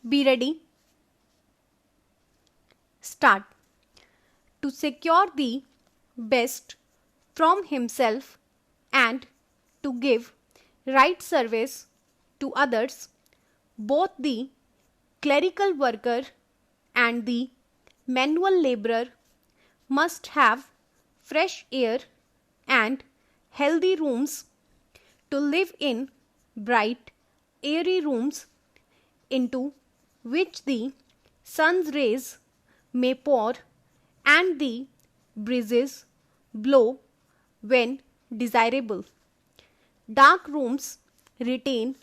Be ready. Start. To secure the best from himself and to give right service to others, both the clerical worker and the manual laborer must have fresh air and healthy rooms to live in, bright, airy rooms into which the sun's rays may pour and the breezes blow when desirable. Dark rooms retain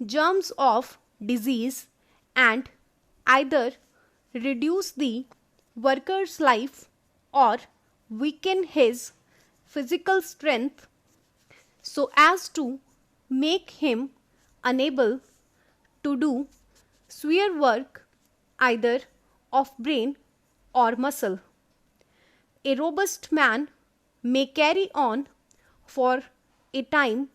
germs of disease and either reduce the worker's life or weaken his physical strength so as to make him unable to do severe work either of brain or muscle. A robust man may carry on for a time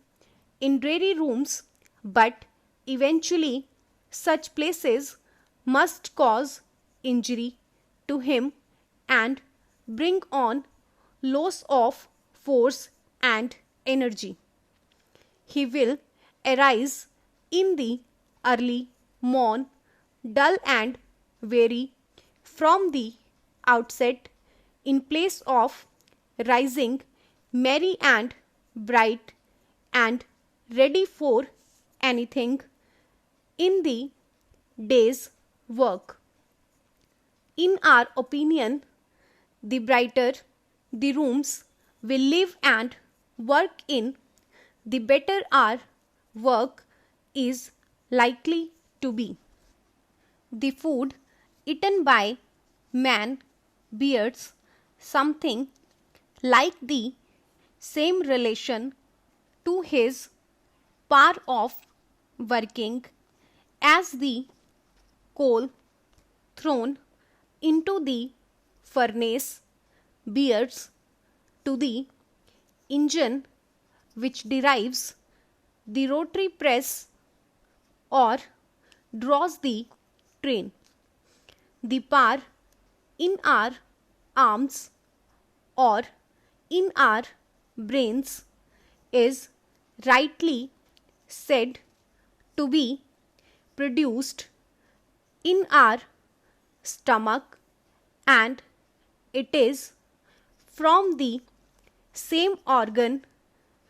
in dreary rooms, but eventually such places must cause injury to him and bring on loss of force and energy. He will arise in the early morn, dull and weary from the outset, in place of rising merry and bright and ready for anything in the day's work. In our opinion, the brighter the rooms we live and work in, the better our work is likely to be. The food eaten by man bears something like the same relation to his power of working as the coal thrown into the furnace bears to the engine which derives the rotary press or draws the train. The power in our arms or in our brains is rightly said to be produced in our stomach, and it is from the same organ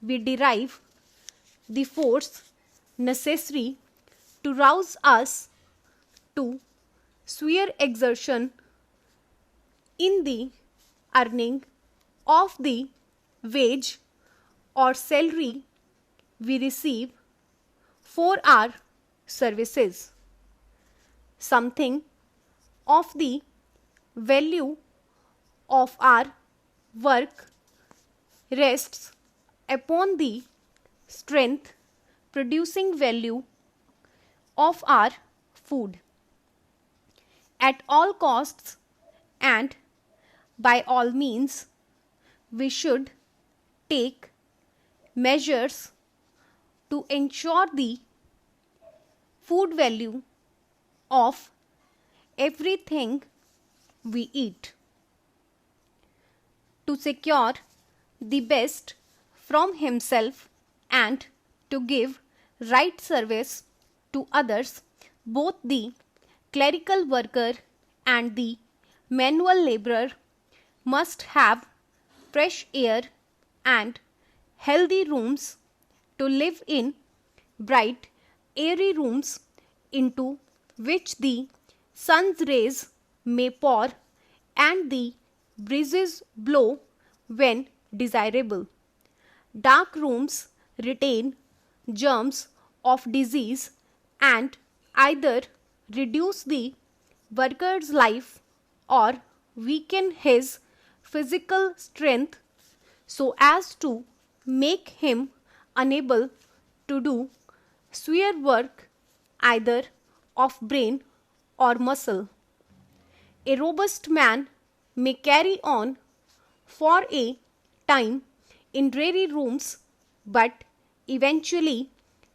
we derive the force necessary to rouse us to severe exertion in the earning of the wage or salary we receive for our services. Something of the value of our work rests upon the strength producing value of our food. At all costs and by all means, we should take measures to ensure the food value of everything we eat. To secure the best from himself and to give right service to others, both the clerical worker and the manual laborer must have fresh air and healthy rooms to live in, bright, airy rooms into which the sun's rays may pour and the breezes blow when desirable. Dark rooms retain germs of disease and either reduce the worker's life or weaken his physical strength so as to make him unable to do severe work either of brain or muscle. A robust man may carry on for a time in dreary rooms, but eventually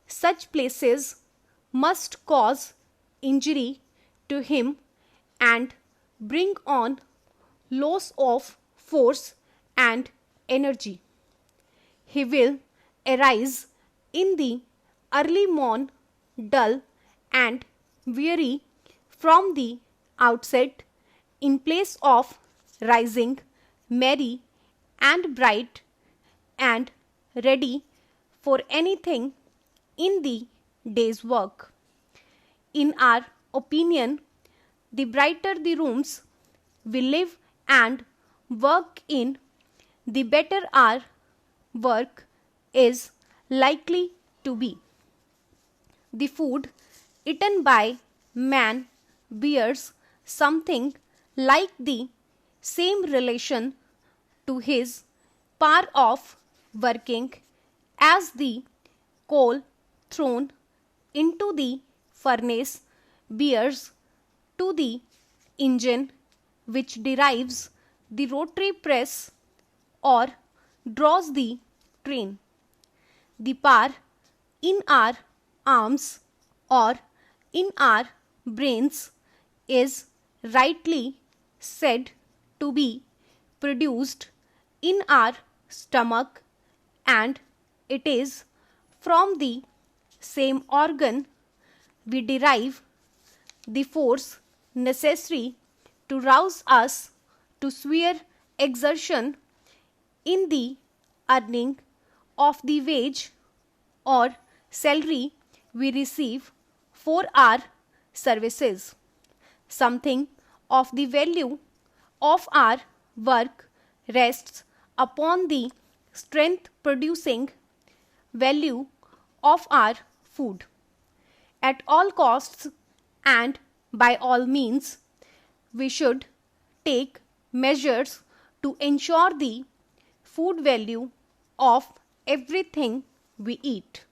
such places must cause injury to him and bring on loss of force and energy. He will arise in the early morn dull and weary from the outset, in place of rising merry and bright and ready for anything in the day's work. In our opinion, the brighter the rooms we live and work in, the better our work is likely to be. The food eaten by man bears something like the same relation to his power of working as the coal thrown into the furnace bears to the engine which derives the rotary press or draws the train. The power in our arms or in our brains is rightly said to be produced in our stomach, and it is from the same organ we derive the force necessary to rouse us to severe exertion in the earning of the wage or salary we receive for our services. Something of the value of our work rests upon the strength producing value of our food. At all costs and by all means, we should take measures to ensure the food value of everything we eat.